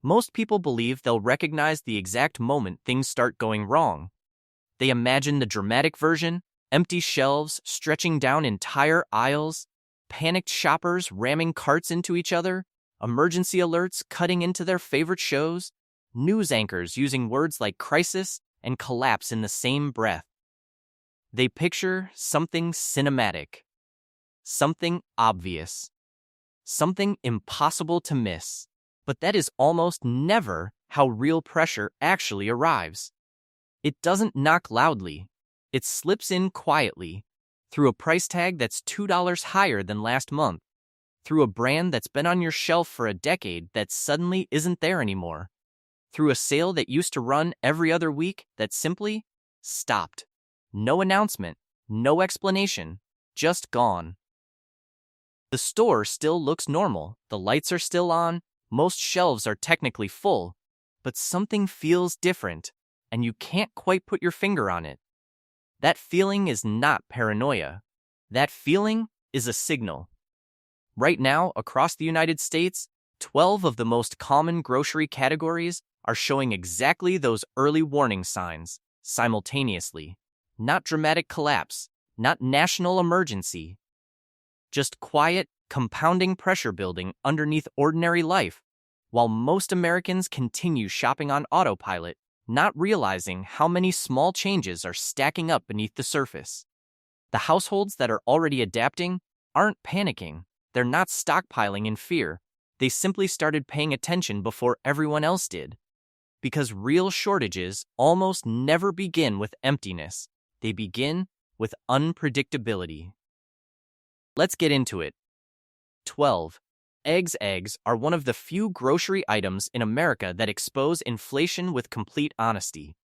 Most people believe they'll recognize the exact moment things start going wrong. They imagine the dramatic version, empty shelves stretching down entire aisles, panicked shoppers ramming carts into each other, emergency alerts cutting into their favorite shows, news anchors using words like crisis and collapse in the same breath. They picture something cinematic, something obvious, something impossible to miss. But that is almost never how real pressure actually arrives. It doesn't knock loudly. It slips in quietly, through a price tag that's $2 higher than last month, through a brand that's been on your shelf for a decade that suddenly isn't there anymore, through a sale that used to run every other week that simply stopped. No announcement, no explanation, just gone. The store still looks normal, the lights are still on, most shelves are technically full, but something feels different, and you can't quite put your finger on it. That feeling is not paranoia. That feeling is a signal. Right now, across the United States, 12 of the most common grocery categories are showing exactly those early warning signs, simultaneously. Not dramatic collapse, not national emergency. Just quiet, compounding pressure building underneath ordinary life, while most Americans continue shopping on autopilot, not realizing how many small changes are stacking up beneath the surface. The households that are already adapting aren't panicking. They're not stockpiling in fear. They simply started paying attention before everyone else did. Because real shortages almost never begin with emptiness. They begin with unpredictability. Let's get into it. 12. Eggs. Eggs are one of the few grocery items in America that expose inflation with complete honesty.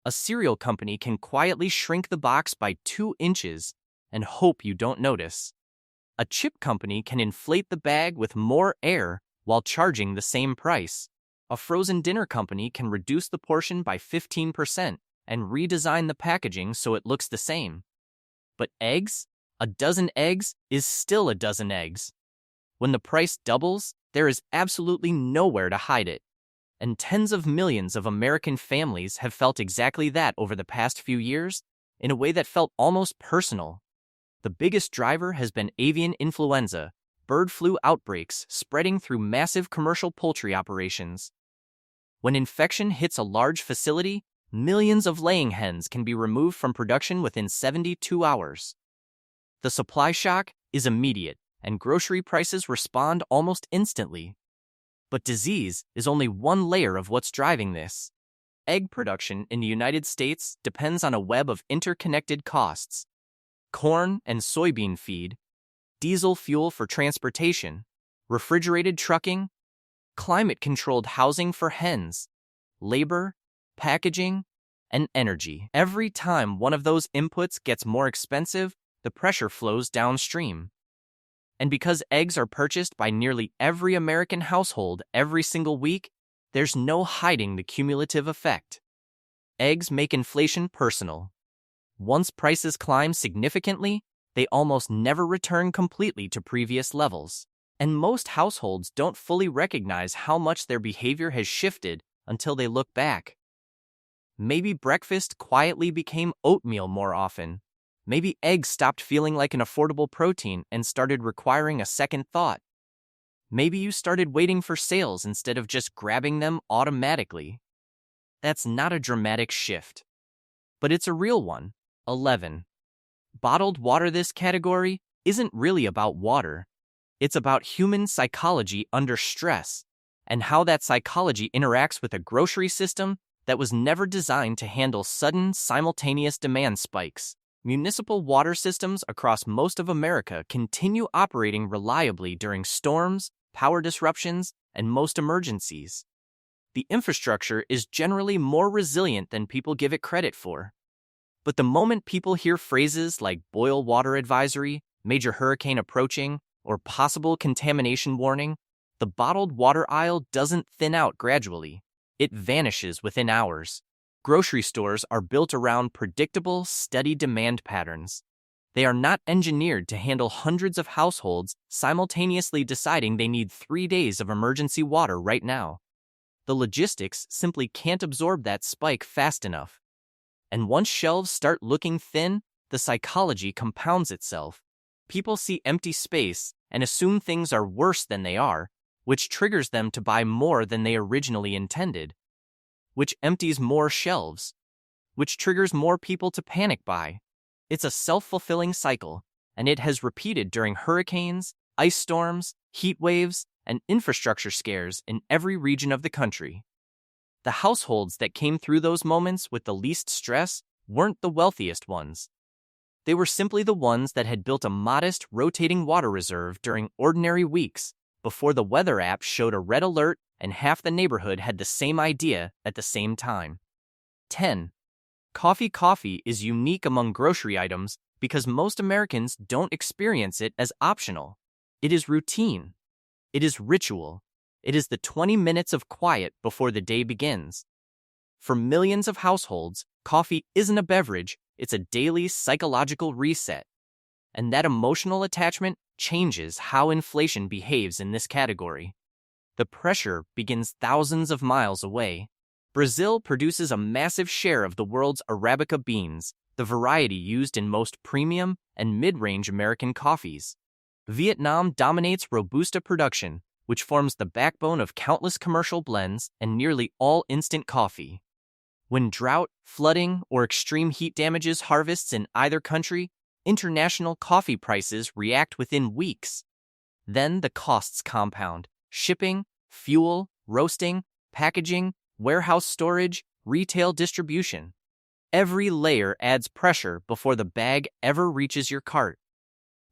A cereal company can quietly shrink the box by 2 inches and hope you don't notice. A chip company can inflate the bag with more air while charging the same price. A frozen dinner company can reduce the portion by 15% and redesign the packaging so it looks the same. But eggs? A dozen eggs is still a dozen eggs. When the price doubles, there is absolutely nowhere to hide it. And tens of millions of American families have felt exactly that over the past few years, in a way that felt almost personal. The biggest driver has been avian influenza, bird flu outbreaks spreading through massive commercial poultry operations. When infection hits a large facility, millions of laying hens can be removed from production within 72 hours. The supply shock is immediate, and grocery prices respond almost instantly. But disease is only one layer of what's driving this. Egg production in the United States depends on a web of interconnected costs. Corn and soybean feed, diesel fuel for transportation, refrigerated trucking, climate-controlled housing for hens, labor, packaging, and energy. Every time one of those inputs gets more expensive, the pressure flows downstream. And because eggs are purchased by nearly every American household every single week, there's no hiding the cumulative effect. Eggs make inflation personal. Once prices climb significantly, they almost never return completely to previous levels. And most households don't fully recognize how much their behavior has shifted until they look back. Maybe breakfast quietly became oatmeal more often. Maybe eggs stopped feeling like an affordable protein and started requiring a second thought. Maybe you started waiting for sales instead of just grabbing them automatically. That's not a dramatic shift, but it's a real one. 11. Bottled water. This category isn't really about water. It's about human psychology under stress and how that psychology interacts with a grocery system that was never designed to handle sudden, simultaneous demand spikes. Municipal water systems across most of America continue operating reliably during storms, power disruptions, and most emergencies. The infrastructure is generally more resilient than people give it credit for. But the moment people hear phrases like boil water advisory, major hurricane approaching, or possible contamination warning, the bottled water aisle doesn't thin out gradually. It vanishes within hours. Grocery stores are built around predictable, steady demand patterns. They are not engineered to handle hundreds of households simultaneously deciding they need 3 days of emergency water right now. The logistics simply can't absorb that spike fast enough. And once shelves start looking thin, the psychology compounds itself. People see empty space and assume things are worse than they are, which triggers them to buy more than they originally intended, which empties more shelves, which triggers more people to panic buy. It's a self-fulfilling cycle, and it has repeated during hurricanes, ice storms, heat waves, and infrastructure scares in every region of the country. The households that came through those moments with the least stress weren't the wealthiest ones. They were simply the ones that had built a modest rotating water reserve during ordinary weeks before the weather app showed a red alert and half the neighborhood had the same idea at the same time. 10. Coffee is unique among grocery items because most Americans don't experience it as optional. It is routine. It is ritual. It is the 20 minutes of quiet before the day begins. For millions of households, coffee isn't a beverage, it's a daily psychological reset. And that emotional attachment changes how inflation behaves in this category. The pressure begins thousands of miles away. Brazil produces a massive share of the world's Arabica beans, the variety used in most premium and mid-range American coffees. Vietnam dominates Robusta production, which forms the backbone of countless commercial blends and nearly all instant coffee. When drought, flooding, or extreme heat damages harvests in either country, international coffee prices react within weeks. Then the costs compound: shipping, fuel, roasting, packaging, warehouse storage, retail distribution. Every layer adds pressure before the bag ever reaches your cart.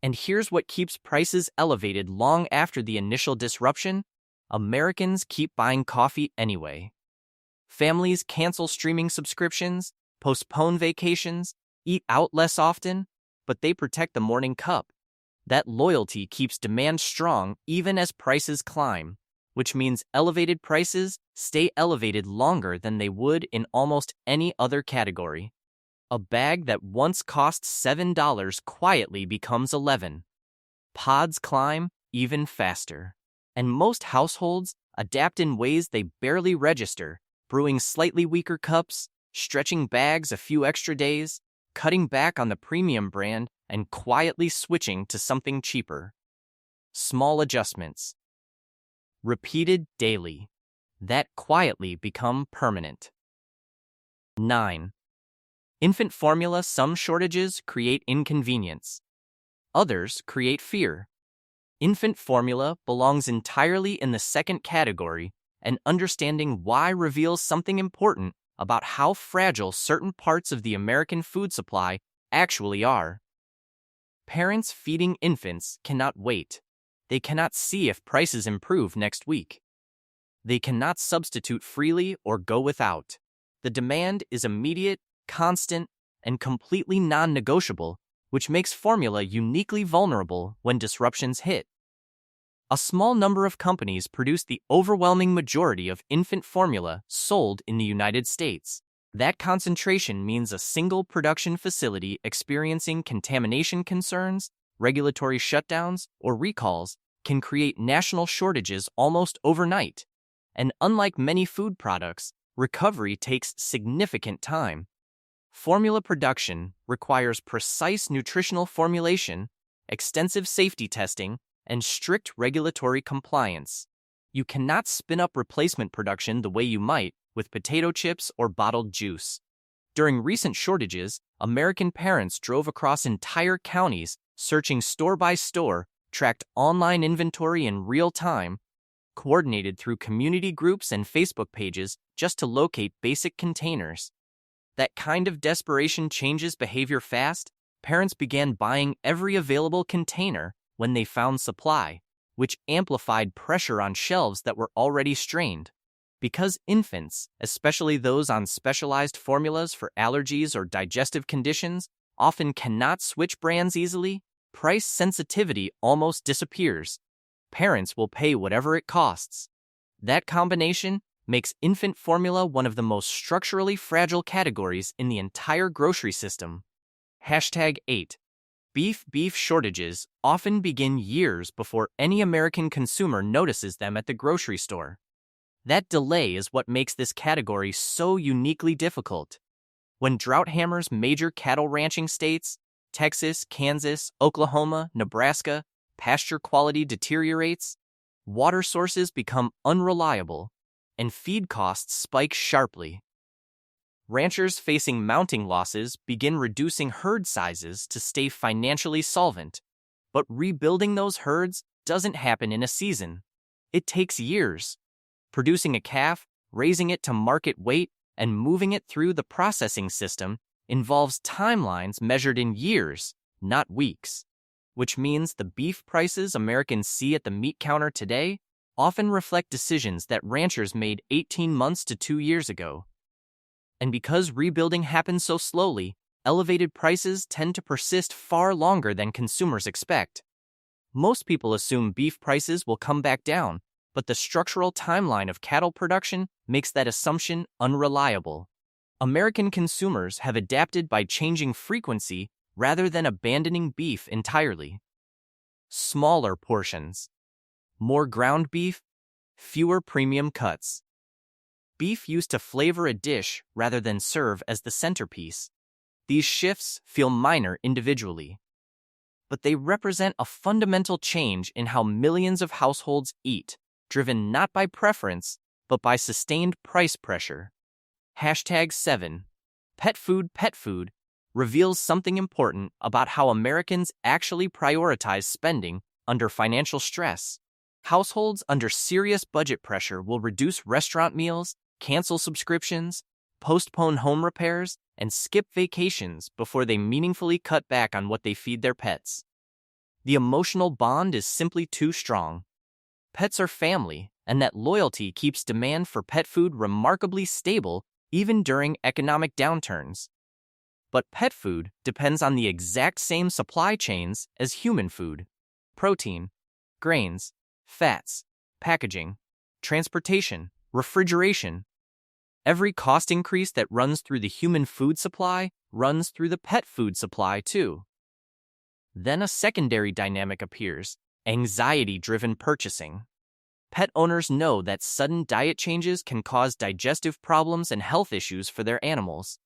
And here's what keeps prices elevated long after the initial disruption: Americans keep buying coffee anyway. Families cancel streaming subscriptions, postpone vacations, eat out less often, but they protect the morning cup. That loyalty keeps demand strong even as prices climb, which means elevated prices stay elevated longer than they would in almost any other category. A bag that once cost $7 quietly becomes $11. Pods climb even faster. And most households adapt in ways they barely register, brewing slightly weaker cups, stretching bags a few extra days, cutting back on the premium brand, and quietly switching to something cheaper. Small adjustments, repeated daily, that quietly become permanent. 9. Infant formula. Some shortages create inconvenience. Others create fear. Infant formula belongs entirely in the second category, and understanding why reveals something important about how fragile certain parts of the American food supply actually are. Parents feeding infants cannot wait. They cannot see if prices improve next week. They cannot substitute freely or go without. The demand is immediate, constant, and completely non-negotiable, which makes formula uniquely vulnerable when disruptions hit. A small number of companies produce the overwhelming majority of infant formula sold in the United States. That concentration means a single production facility experiencing contamination concerns, regulatory shutdowns, or recalls can create national shortages almost overnight. And unlike many food products, recovery takes significant time. Formula production requires precise nutritional formulation, extensive safety testing, and strict regulatory compliance. You cannot spin up replacement production the way you might with potato chips or bottled juice. During recent shortages, American parents drove across entire counties, searching store by store, tracked online inventory in real time, coordinated through community groups and Facebook pages just to locate basic containers. That kind of desperation changes behavior fast. Parents began buying every available container when they found supply, which amplified pressure on shelves that were already strained. Because infants, especially those on specialized formulas for allergies or digestive conditions, often cannot switch brands easily, price sensitivity almost disappears. Parents will pay whatever it costs. That combination makes infant formula one of the most structurally fragile categories in the entire grocery system. #8. Beef shortages often begin years before any American consumer notices them at the grocery store. That delay is what makes this category so uniquely difficult. When drought hammers major cattle ranching states, Texas, Kansas, Oklahoma, Nebraska, pasture quality deteriorates, water sources become unreliable, and feed costs spike sharply. Ranchers facing mounting losses begin reducing herd sizes to stay financially solvent, but rebuilding those herds doesn't happen in a season. It takes years. Producing a calf, raising it to market weight, and moving it through the processing system involves timelines measured in years, not weeks, which means the beef prices Americans see at the meat counter today often reflect decisions that ranchers made 18 months to 2 years ago. And because rebuilding happens so slowly, elevated prices tend to persist far longer than consumers expect. Most people assume beef prices will come back down, but the structural timeline of cattle production makes that assumption unreliable. American consumers have adapted by changing frequency rather than abandoning beef entirely. Smaller portions. More ground beef, fewer premium cuts. Beef used to flavor a dish rather than serve as the centerpiece. These shifts feel minor individually, but they represent a fundamental change in how millions of households eat, driven not by preference, but by sustained price pressure. #7. Pet food reveals something important about how Americans actually prioritize spending under financial stress. Households under serious budget pressure will reduce restaurant meals, cancel subscriptions, postpone home repairs, and skip vacations before they meaningfully cut back on what they feed their pets. The emotional bond is simply too strong. Pets are family, and that loyalty keeps demand for pet food remarkably stable even during economic downturns. But pet food depends on the exact same supply chains as human food: protein, grains, fats, packaging, transportation, refrigeration. Every cost increase that runs through the human food supply runs through the pet food supply too. Then a secondary dynamic appears: anxiety-driven purchasing. Pet owners know that sudden diet changes can cause digestive problems and health issues for their animals.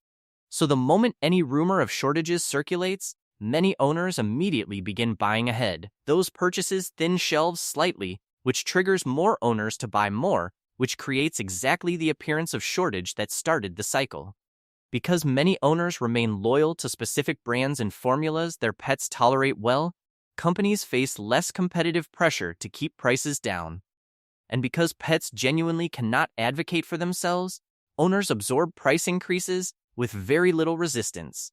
So the moment any rumor of shortages circulates, many owners immediately begin buying ahead. Those purchases thin shelves slightly, which triggers more owners to buy more, which creates exactly the appearance of shortage that started the cycle. Because many owners remain loyal to specific brands and formulas their pets tolerate well, companies face less competitive pressure to keep prices down. And because pets genuinely cannot advocate for themselves, owners absorb price increases with very little resistance.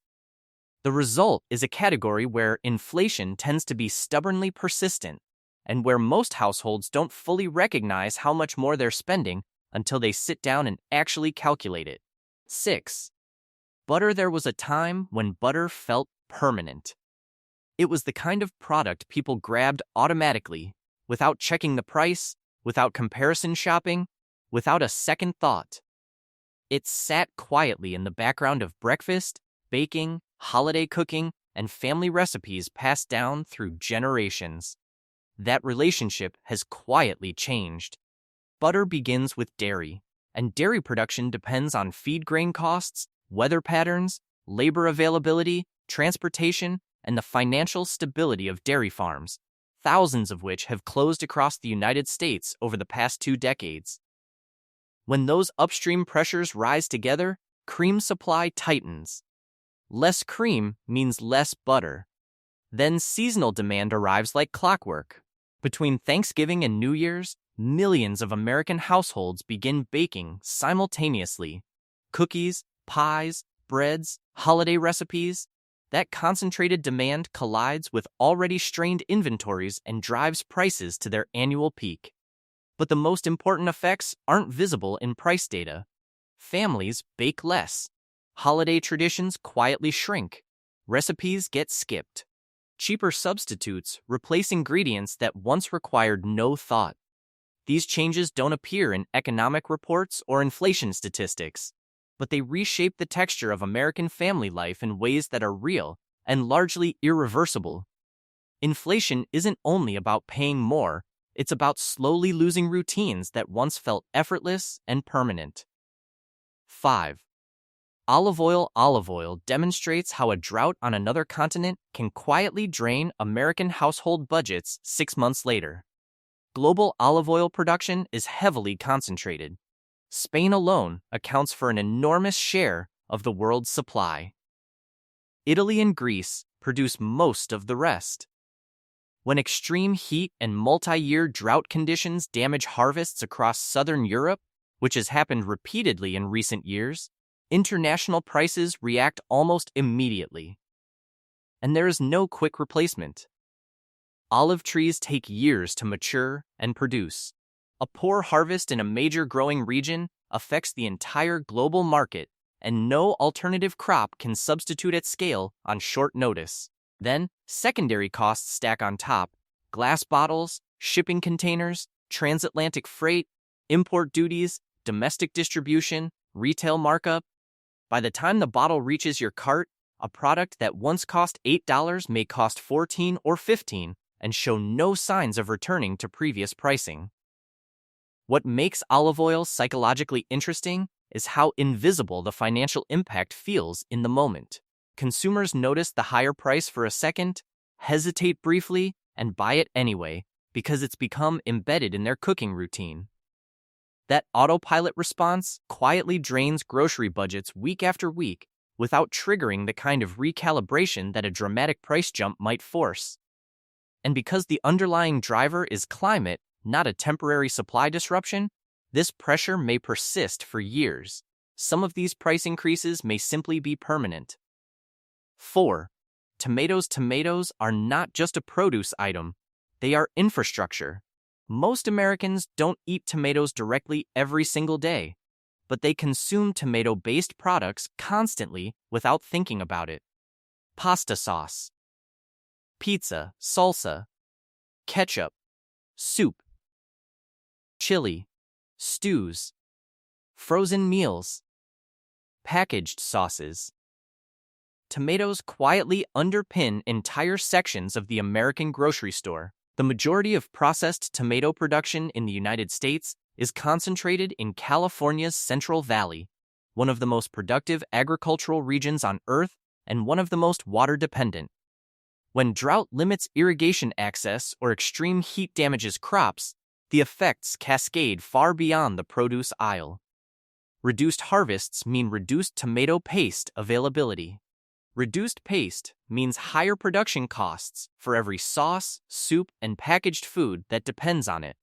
The result is a category where inflation tends to be stubbornly persistent, and where most households don't fully recognize how much more they're spending until they sit down and actually calculate it. 6. Butter. There was a time when butter felt permanent. It was the kind of product people grabbed automatically, without checking the price, without comparison shopping, without a second thought. It sat quietly in the background of breakfast, baking, holiday cooking, and family recipes passed down through generations. That relationship has quietly changed. Butter begins with dairy, and dairy production depends on feed grain costs, weather patterns, labor availability, transportation, and the financial stability of dairy farms, thousands of which have closed across the United States over the past 2 decades. When those upstream pressures rise together, cream supply tightens. Less cream means less butter. Then seasonal demand arrives like clockwork. Between Thanksgiving and New Year's, millions of American households begin baking simultaneously. Cookies, pies, breads, holiday recipes. That concentrated demand collides with already strained inventories and drives prices to their annual peak. But the most important effects aren't visible in price data. Families bake less. Holiday traditions quietly shrink. Recipes get skipped. Cheaper substitutes replace ingredients that once required no thought. These changes don't appear in economic reports or inflation statistics, but they reshape the texture of American family life in ways that are real and largely irreversible. Inflation isn't only about paying more, It's about slowly losing routines that once felt effortless and permanent. 5. Olive oil demonstrates how a drought on another continent can quietly drain American household budgets 6 months later. Global olive oil production is heavily concentrated. Spain alone accounts for an enormous share of the world's supply. Italy and Greece produce most of the rest. When extreme heat and multi-year drought conditions damage harvests across southern Europe, which has happened repeatedly in recent years, international prices react almost immediately. And there is no quick replacement. Olive trees take years to mature and produce. A poor harvest in a major growing region affects the entire global market, and no alternative crop can substitute at scale on short notice. Then, secondary costs stack on top: glass bottles, shipping containers, transatlantic freight, import duties, domestic distribution, retail markup. By the time the bottle reaches your cart, a product that once cost $8 may cost $14 or $15 and show no signs of returning to previous pricing. What makes olive oil psychologically interesting is how invisible the financial impact feels in the moment. Consumers notice the higher price for a second, hesitate briefly, and buy it anyway because it's become embedded in their cooking routine. That autopilot response quietly drains grocery budgets week after week without triggering the kind of recalibration that a dramatic price jump might force. And because the underlying driver is climate, not a temporary supply disruption, this pressure may persist for years. Some of these price increases may simply be permanent. 4. Tomatoes are not just a produce item, they are infrastructure. Most Americans don't eat tomatoes directly every single day, but they consume tomato-based products constantly without thinking about it. Pasta sauce, pizza, salsa, ketchup, soup, chili, stews, frozen meals, packaged sauces. Tomatoes quietly underpin entire sections of the American grocery store. The majority of processed tomato production in the United States is concentrated in California's Central Valley, one of the most productive agricultural regions on Earth and one of the most water-dependent. When drought limits irrigation access or extreme heat damages crops, the effects cascade far beyond the produce aisle. Reduced harvests mean reduced tomato paste availability. Reduced paste means higher production costs for every sauce, soup, and packaged food that depends on it.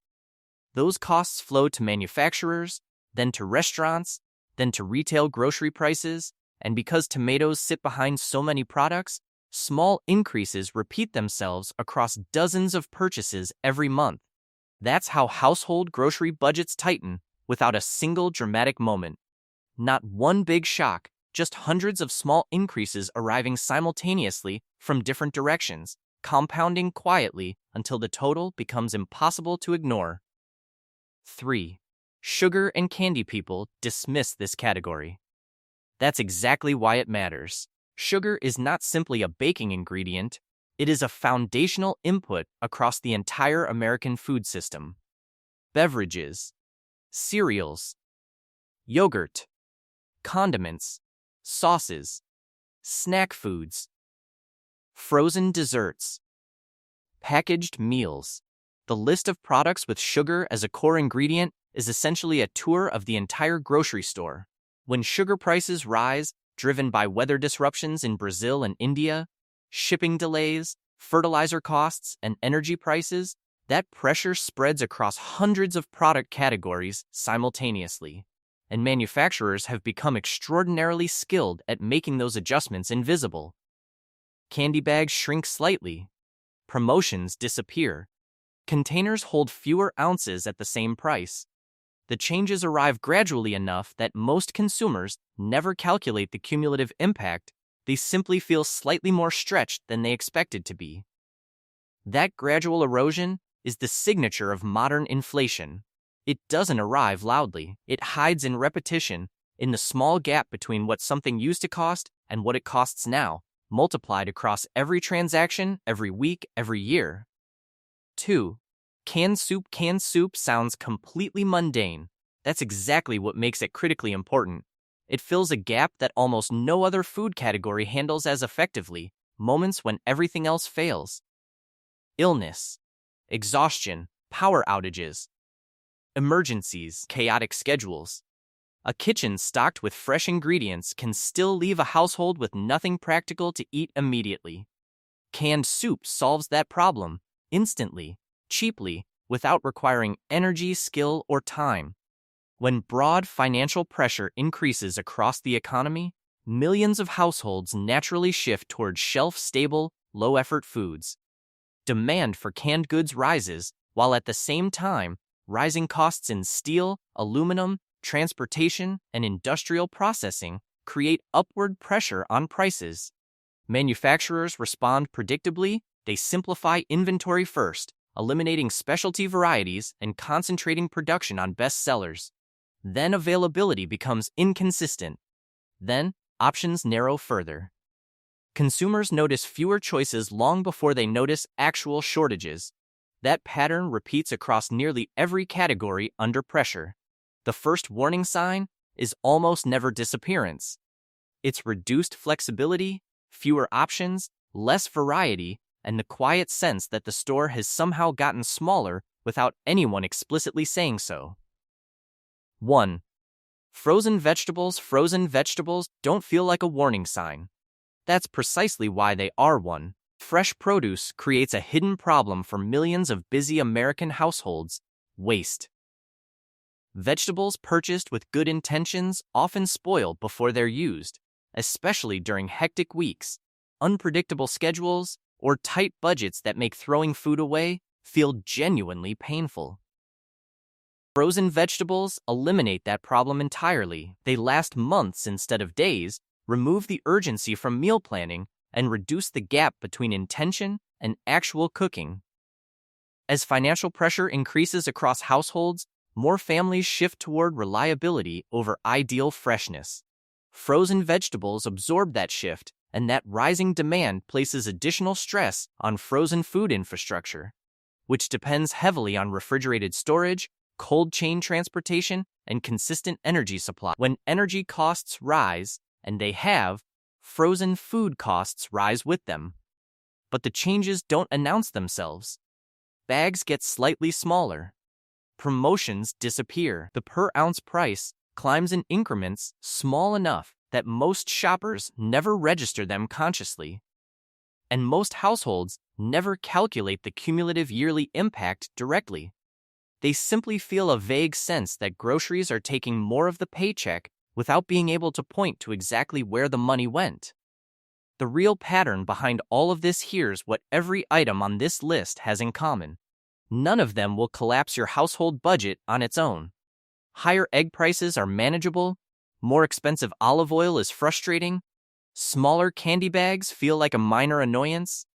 Those costs flow to manufacturers, then to restaurants, then to retail grocery prices, and because tomatoes sit behind so many products, small increases repeat themselves across dozens of purchases every month. That's how household grocery budgets tighten without a single dramatic moment. Not one big shock, just hundreds of small increases arriving simultaneously from different directions, compounding quietly until the total becomes impossible to ignore. 3. Sugar and candy people dismiss this category. That's exactly why it matters. Sugar is not simply a baking ingredient, it is a foundational input across the entire American food system. Beverages, cereals, yogurt, condiments, sauces, snack foods, frozen desserts, packaged meals. The list of products with sugar as a core ingredient is essentially a tour of the entire grocery store. When sugar prices rise, driven by weather disruptions in Brazil and India, shipping delays, fertilizer costs, and energy prices, that pressure spreads across hundreds of product categories simultaneously. And manufacturers have become extraordinarily skilled at making those adjustments invisible. Candy bags shrink slightly. Promotions disappear. Containers hold fewer ounces at the same price. The changes arrive gradually enough that most consumers never calculate the cumulative impact. They simply feel slightly more stretched than they expected to be. That gradual erosion is the signature of modern inflation. It doesn't arrive loudly. It hides in repetition, in the small gap between what something used to cost and what it costs now, multiplied across every transaction, every week, every year. 2. Canned soup. Canned soup sounds completely mundane. That's exactly what makes it critically important. It fills a gap that almost no other food category handles as effectively, moments when everything else fails. Illness, exhaustion, power outages, emergencies, chaotic schedules. A kitchen stocked with fresh ingredients can still leave a household with nothing practical to eat immediately. Canned soup solves that problem, instantly, cheaply, without requiring energy, skill, or time. When broad financial pressure increases across the economy, millions of households naturally shift towards shelf-stable, low-effort foods. Demand for canned goods rises, while at the same time, rising costs in steel, aluminum, transportation, and industrial processing create upward pressure on prices. Manufacturers respond predictably. They simplify inventory first, eliminating specialty varieties and concentrating production on best sellers. Then availability becomes inconsistent. Then options narrow further. Consumers notice fewer choices long before they notice actual shortages. That pattern repeats across nearly every category under pressure. The first warning sign is almost never disappearance. It's reduced flexibility, fewer options, less variety, and the quiet sense that the store has somehow gotten smaller without anyone explicitly saying so. 1. Frozen vegetables. Frozen vegetables don't feel like a warning sign. That's precisely why they are one. Fresh produce creates a hidden problem for millions of busy American households: waste. Vegetables purchased with good intentions often spoil before they're used, especially during hectic weeks, unpredictable schedules, or tight budgets that make throwing food away feel genuinely painful. Frozen vegetables eliminate that problem entirely. They last months instead of days, remove the urgency from meal planning, and reduce the gap between intention and actual cooking. As financial pressure increases across households, more families shift toward reliability over ideal freshness. Frozen vegetables absorb that shift, and that rising demand places additional stress on frozen food infrastructure, which depends heavily on refrigerated storage, cold chain transportation, and consistent energy supply. When energy costs rise, and they have, frozen food costs rise with them. But the changes don't announce themselves. Bags get slightly smaller. Promotions disappear. The per-ounce price climbs in increments small enough that most shoppers never register them consciously. And most households never calculate the cumulative yearly impact directly. They simply feel a vague sense that groceries are taking more of the paycheck without being able to point to exactly where the money went. The real pattern behind all of this: here's what every item on this list has in common. None of them will collapse your household budget on its own. Higher egg prices are manageable. More expensive olive oil is frustrating. Smaller candy bags feel like a minor annoyance.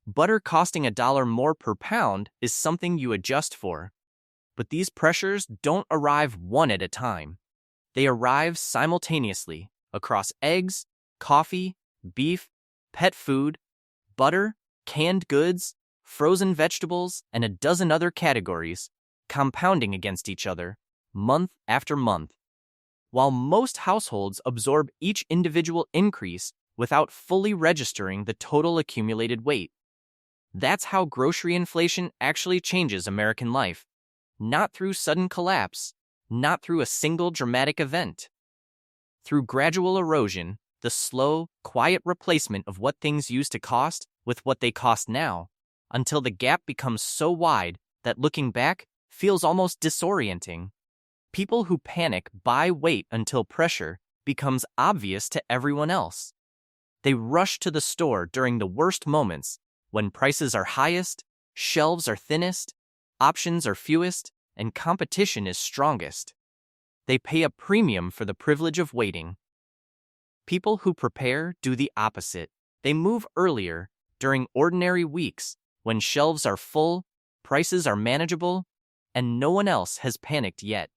Butter costing $1 more per pound is something you adjust for. But these pressures don't arrive one at a time. They arrive simultaneously across eggs, coffee, beef, pet food, butter, canned goods, frozen vegetables, and a dozen other categories, compounding against each other, month after month. While most households absorb each individual increase without fully registering the total accumulated weight. That's how grocery inflation actually changes American life. Not through sudden collapse, not through a single dramatic event. Through gradual erosion, the slow, quiet replacement of what things used to cost with what they cost now, until the gap becomes so wide that looking back feels almost disorienting. People who panic wait until pressure becomes obvious to everyone else. They rush to the store during the worst moments, when prices are highest, shelves are thinnest, options are fewest, and competition is strongest. They pay a premium for the privilege of waiting. People who prepare do the opposite. They move earlier, during ordinary weeks, when shelves are full, prices are manageable, and no one else has panicked yet.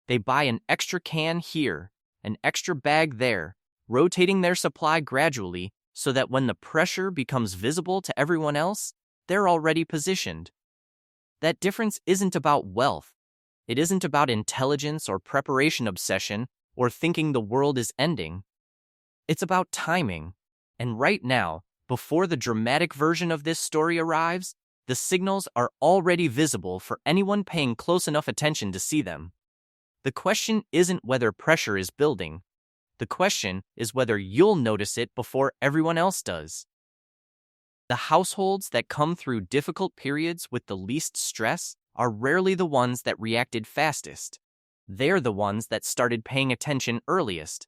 They buy an extra can here, an extra bag there, rotating their supply gradually so that when the pressure becomes visible to everyone else, they're already positioned. That difference isn't about wealth. It isn't about intelligence or preparation obsession or thinking the world is ending. It's about timing. And right now, before the dramatic version of this story arrives, the signals are already visible for anyone paying close enough attention to see them. The question isn't whether pressure is building. The question is whether you'll notice it before everyone else does. The households that come through difficult periods with the least stress are rarely the ones that reacted fastest. They're the ones that started paying attention earliest.